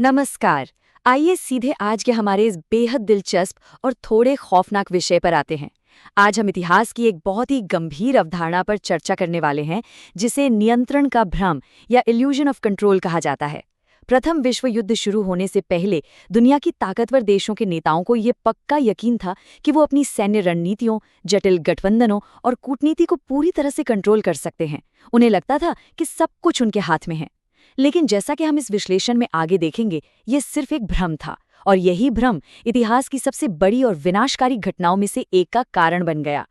नमस्कार। आइए सीधे आज के हमारे इस बेहद दिलचस्प और थोड़े खौफनाक विषय पर आते हैं। आज हम इतिहास की एक बहुत ही गंभीर अवधारणा पर चर्चा करने वाले हैं, जिसे नियंत्रण का भ्रम या इल्यूजन ऑफ कंट्रोल कहा जाता है। प्रथम विश्व युद्ध शुरू होने से पहले दुनिया की ताकतवर देशों के नेताओं को ये पक्का यकीन था कि वो अपनी सैन्य रणनीतियों, जटिल गठबंधनों और कूटनीति को पूरी तरह से कंट्रोल कर सकते हैं। उन्हें लगता था कि सब कुछ उनके हाथ में है। लेकिन जैसा कि हम इस विश्लेषण में आगे देखेंगे, ये सिर्फ एक भ्रम था, और यही भ्रम इतिहास की सबसे बड़ी और विनाशकारी घटनाओं में से एक का कारण बन गया।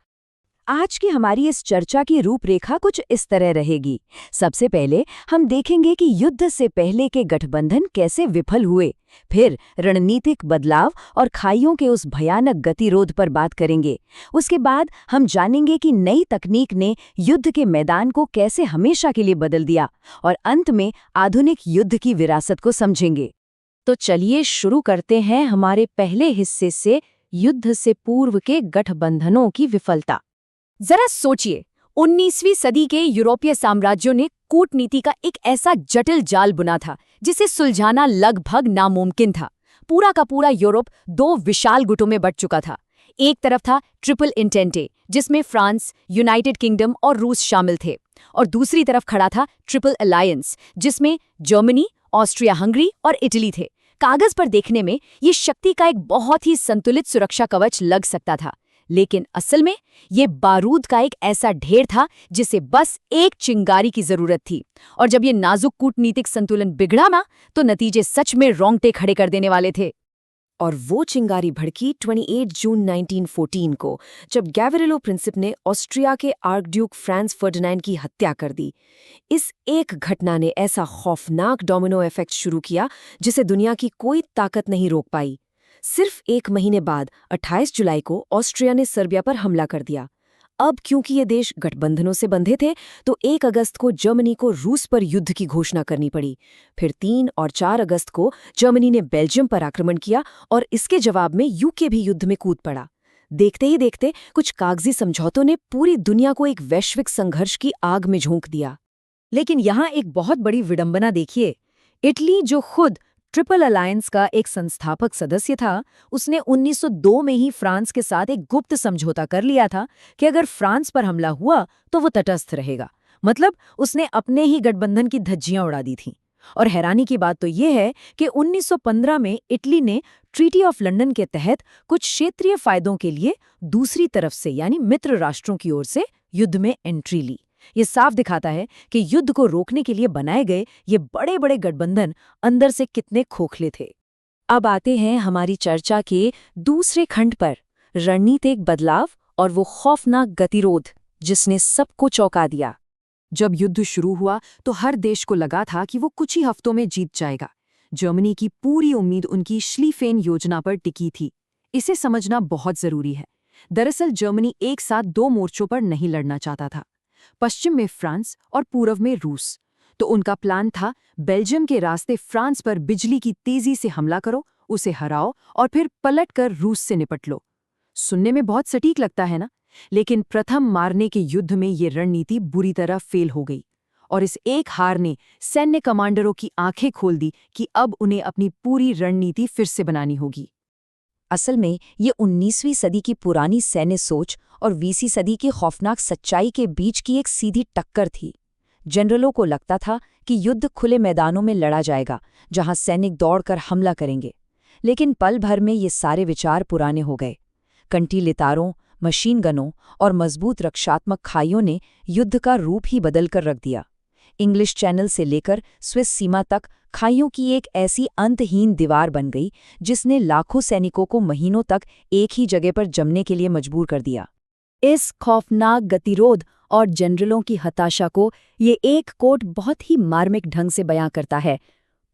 आज की हमारी इस चर्चा की रूपरेखा कुछ इस तरह रहेगी। सबसे पहले हम देखेंगे कि युद्ध से पहले के गठबंधन कैसे विफल हुए, फिर रणनीतिक बदलाव और खाइयों के उस भयानक गतिरोध पर बात करेंगे। उसके बाद हम जानेंगे कि नई तकनीक ने युद्ध के मैदान को कैसे हमेशा के लिए बदल दिया, और अंत में आधुनिक युद्ध की विरासत को समझेंगे। तो चलिए शुरू करते हैं हमारे पहले हिस्से से, युद्ध से पूर्व के गठबंधनों की विफलता। जरा सोचिए, 19वीं सदी के यूरोपीय साम्राज्यों ने कूटनीति का एक ऐसा जटिल जाल बुना था जिसे सुलझाना लगभग नामुमकिन था। पूरा का पूरा यूरोप दो विशाल गुटों में बंट चुका था। एक तरफ था ट्रिपल इंटेंटे, जिसमें फ्रांस, यूनाइटेड किंगडम और रूस शामिल थे, और दूसरी तरफ खड़ा था ट्रिपल अलायंस, जिसमें जर्मनी, ऑस्ट्रिया हंगरी और इटली थे। कागज पर देखने में ये शक्ति का एक बहुत ही संतुलित सुरक्षा कवच लग सकता था, लेकिन असल में ये बारूद का एक ऐसा ढेर था जिसे बस एक चिंगारी की जरूरत थी। और जब ये नाजुक कूटनीतिक संतुलन बिगड़ा ना, तो नतीजे सच में रोंगटे खड़े कर देने वाले थे। और वो चिंगारी भड़की 28 जून 1914 को, जब गैवरिलो प्रिंसिप ने ऑस्ट्रिया के आर्कड्यूक फ्रांस फर्डिनैंड की हत्या कर दी। इस एक घटना ने ऐसा खौफनाक डोमिनो इफेक्ट शुरू किया जिसे दुनिया की कोई ताकत नहीं रोक पाई। सिर्फ एक महीने बाद 28 जुलाई को ऑस्ट्रिया ने सर्बिया पर हमला कर दिया। अब क्योंकि ये देश गठबंधनों से बंधे थे, तो 1 अगस्त को जर्मनी को रूस पर युद्ध की घोषणा करनी पड़ी। फिर 3 और 4 अगस्त को जर्मनी ने बेल्जियम पर आक्रमण किया, और इसके जवाब में यूके भी युद्ध में कूद पड़ा। देखते ही देखते कुछ कागजी समझौतों ने पूरी दुनिया को एक वैश्विक संघर्ष की आग में झोंक दिया। लेकिन यहाँ एक बहुत बड़ी विडंबना देखिए। इटली, जो खुद ट्रिपल अलायंस का एक संस्थापक सदस्य था, उसने 1902 में ही फ्रांस के साथ एक गुप्त समझौता कर लिया था कि अगर फ्रांस पर हमला हुआ तो वो तटस्थ रहेगा। मतलब उसने अपने ही गठबंधन की धज्जियां उड़ा दी थीं। और हैरानी की बात तो ये है कि 1915 में इटली ने ट्रीटी ऑफ लंदन के तहत कुछ क्षेत्रीय फायदों के लिए दूसरी तरफ से, यानी मित्र राष्ट्रों की ओर से, युद्ध में एंट्री ली। ये साफ दिखाता है कि युद्ध को रोकने के लिए बनाए गए ये बड़े बड़े गठबंधन अंदर से कितने खोखले थे। अब आते हैं हमारी चर्चा के दूसरे खंड पर, रणनीतिक बदलाव और वो खौफनाक गतिरोध जिसने सबको चौंका दिया। जब युद्ध शुरू हुआ तो हर देश को लगा था कि वो कुछ ही हफ्तों में जीत जाएगा। जर्मनी की पूरी उम्मीद उनकी श्लीफेन योजना पर टिकी थी। इसे समझना बहुत जरूरी है। दरअसल जर्मनी एक साथ 2 मोर्चों पर नहीं लड़ना चाहता था, पश्चिम में फ्रांस और पूर्व में रूस। तो उनका प्लान था, बेल्जियम के रास्ते फ्रांस पर बिजली की तेजी से हमला करो, उसे हराओ और फिर पलटकर रूस से निपट लो। सुनने में बहुत सटीक लगता है ना? लेकिन प्रथम मारने के युद्ध में ये रणनीति बुरी तरह फेल हो गई, और इस एक हार ने सैन्य कमांडरों की आंखें खोल दी कि अब उन्हें अपनी पूरी रणनीति फिर से बनानी होगी। असल में ये 19वीं सदी की पुरानी सैन्य सोच और 20वीं सदी की खौफनाक सच्चाई के बीच की एक सीधी टक्कर थी। जनरलों को लगता था कि युद्ध खुले मैदानों में लड़ा जाएगा, जहां सैनिक दौड़कर हमला करेंगे। लेकिन पल भर में ये सारे विचार पुराने हो गए। कंटीले तारों, मशीन गनों और मजबूत रक्षात्मक खाइयों ने युद्ध का रूप ही बदल कर रख दिया। इंग्लिश चैनल से लेकर स्विस सीमा तक खाइयों की एक ऐसी अंतहीन दीवार बन गई जिसने लाखों सैनिकों को महीनों तक एक ही जगह पर जमने के लिए मजबूर कर दिया। इस खौफनाक गतिरोध और जनरलों की हताशा को ये एक कोट बहुत ही मार्मिक ढंग से बयां करता है।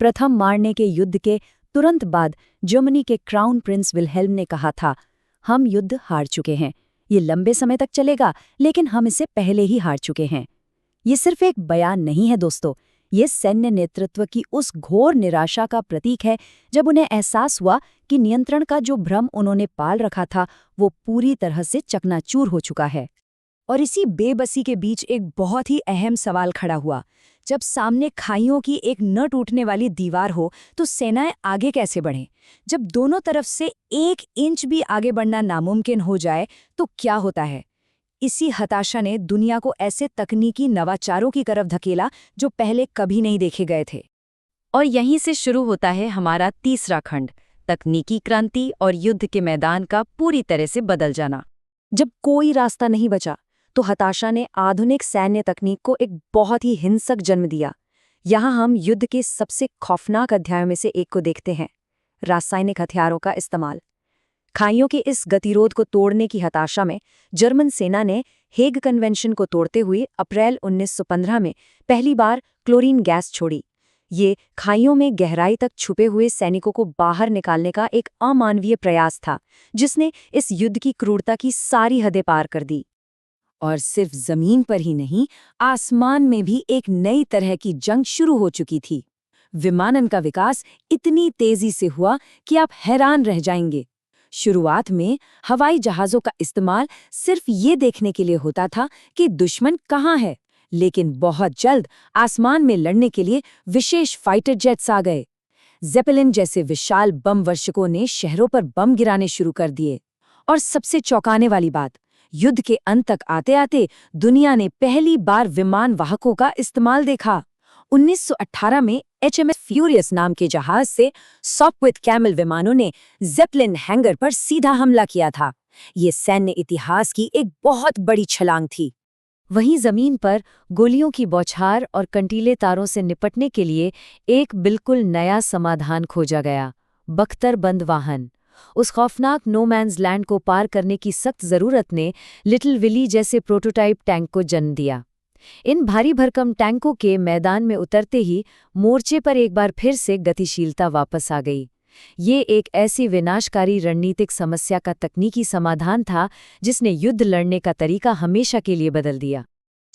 प्रथम मारने के युद्ध के तुरंत बाद जर्मनी के क्राउन प्रिंस विल्हेल्म ने कहा था, हम युद्ध हार चुके हैं। ये लंबे समय तक चलेगा, लेकिन हम इसे पहले ही हार चुके हैं। ये सिर्फ एक बयान नहीं है दोस्तों, ये सैन्य नेतृत्व की उस घोर निराशा का प्रतीक है जब उन्हें एहसास हुआ कि नियंत्रण का जो भ्रम उन्होंने पाल रखा था वो पूरी तरह से चकनाचूर हो चुका है। और इसी बेबसी के बीच एक बहुत ही अहम सवाल खड़ा हुआ। जब सामने खाइयों की एक न टूटने वाली दीवार हो तो सेनाएं आगे कैसे बढ़ें? जब दोनों तरफ से 1 इंच भी आगे बढ़ना नामुमकिन हो जाए तो क्या होता है? इसी हताशा ने दुनिया को ऐसे तकनीकी नवाचारों की तरफ धकेला जो पहले कभी नहीं देखे गए थे। और यहीं से शुरू होता है हमारा तीसरा खंड, तकनीकी क्रांति और युद्ध के मैदान का पूरी तरह से बदल जाना। जब कोई रास्ता नहीं बचा तो हताशा ने आधुनिक सैन्य तकनीक को एक बहुत ही हिंसक जन्म दिया। यहाँ हम युद्ध के सबसे खौफनाक अध्यायों में से एक को देखते हैं, रासायनिक हथियारों का इस्तेमाल। खाइयों के इस गतिरोध को तोड़ने की हताशा में जर्मन सेना ने हेग कन्वेंशन को तोड़ते हुए अप्रैल 1915 में पहली बार क्लोरीन गैस छोड़ी। ये खाइयों में गहराई तक छुपे हुए सैनिकों को बाहर निकालने का एक अमानवीय प्रयास था, जिसने इस युद्ध की क्रूरता की सारी हदें पार कर दी। और सिर्फ जमीन पर ही नहीं, आसमान में भी एक नई तरह की जंग शुरू हो चुकी थी। विमानन का विकास इतनी तेजी से हुआ कि आप हैरान रह जाएंगे। शुरुआत में हवाई जहाज़ों का इस्तेमाल सिर्फ ये देखने के लिए होता था कि दुश्मन कहाँ है, लेकिन बहुत जल्द आसमान में लड़ने के लिए विशेष फाइटर जेट्स आ गए। जेपेलिन जैसे विशाल बम वर्षकों ने शहरों पर बम गिराने शुरू कर दिए। और सबसे चौंकाने वाली बात, युद्ध के अंत तक आते आते दुनिया ने पहली बार विमान वाहकों का इस्तेमाल देखा। 1918 में HMS फ्यूरियस नाम के जहाज से सॉकविथ कैमल विमानों ने जेपलिन हैंगर पर सीधा हमला किया था। ये सैन्य इतिहास की एक बहुत बड़ी छलांग थी। वहीं जमीन पर गोलियों की बौछार और कंटीले तारों से निपटने के लिए एक बिल्कुल नया समाधान खोजा गया, बख्तरबंद वाहन। उस खौफनाक नो मैन्स लैंड को पार करने की सख्त जरूरत ने लिटिल विली जैसे प्रोटोटाइप टैंक को जन्म दिया। इन भारी भरकम टैंकों के मैदान में उतरते ही मोर्चे पर एक बार फिर से गतिशीलता वापस आ गई। ये एक ऐसी विनाशकारी रणनीतिक समस्या का तकनीकी समाधान था जिसने युद्ध लड़ने का तरीका हमेशा के लिए बदल दिया।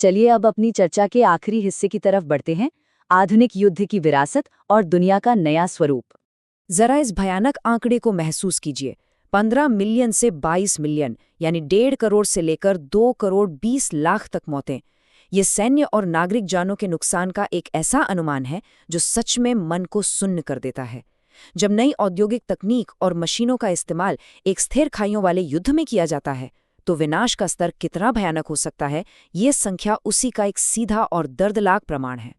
चलिए अब अपनी चर्चा के आखिरी हिस्से की तरफ बढ़ते हैं, आधुनिक युद्ध की विरासत और दुनिया का नया स्वरूप। जरा इस भयानक आंकड़े को महसूस कीजिए, 15 मिलियन से 22 मिलियन, यानी 1.5 करोड़ से लेकर 2 करोड़ 20 लाख तक मौतें। ये सैन्य और नागरिक जानों के नुकसान का एक ऐसा अनुमान है जो सच में मन को सुन्न कर देता है। जब नई औद्योगिक तकनीक और मशीनों का इस्तेमाल एक स्थिर खाइयों वाले युद्ध में किया जाता है, तो विनाश का स्तर कितना भयानक हो सकता है, ये संख्या उसी का एक सीधा और दर्दनाक प्रमाण है।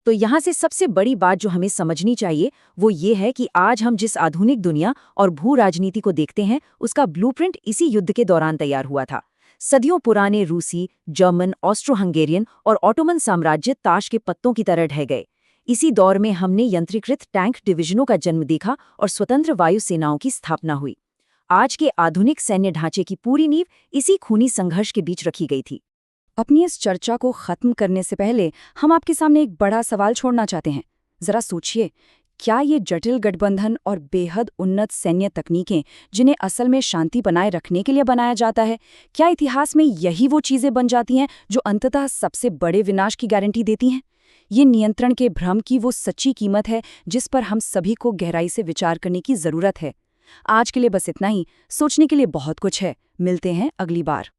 तो यहाँ से सबसे बड़ी बात जो हमें समझनी चाहिए वो ये है कि आज हम जिस आधुनिक दुनिया और भू राजनीति को देखते हैं, उसका ब्लूप्रिंट इसी युद्ध के दौरान तैयार हुआ था। सदियों पुराने रूसी, जर्मन, ऑस्ट्रो हंगेरियन और ऑटोमन साम्राज्य ताश के पत्तों की तरह ढह गए। इसी दौर में हमने यंत्रीकृत टैंक डिवीजनों का जन्म देखा और स्वतंत्र वायु सेनाओं की स्थापना हुई। आज के आधुनिक सैन्य ढांचे की पूरी नींव इसी खूनी संघर्ष के बीच रखी गई थी। अपनी इस चर्चा को खत्म करने से पहले हम आपके सामने एक बड़ा सवाल छोड़ना चाहते हैं। जरा सोचिए, क्या ये जटिल गठबंधन और बेहद उन्नत सैन्य तकनीकें, जिन्हें असल में शांति बनाए रखने के लिए बनाया जाता है, क्या इतिहास में यही वो चीजें बन जाती हैं जो अंततः सबसे बड़े विनाश की गारंटी देती हैं? ये नियंत्रण के भ्रम की वो सच्ची कीमत है जिस पर हम सभी को गहराई से विचार करने की जरूरत है। आज के लिए बस इतना ही। सोचने के लिए बहुत कुछ है। मिलते हैं अगली बार।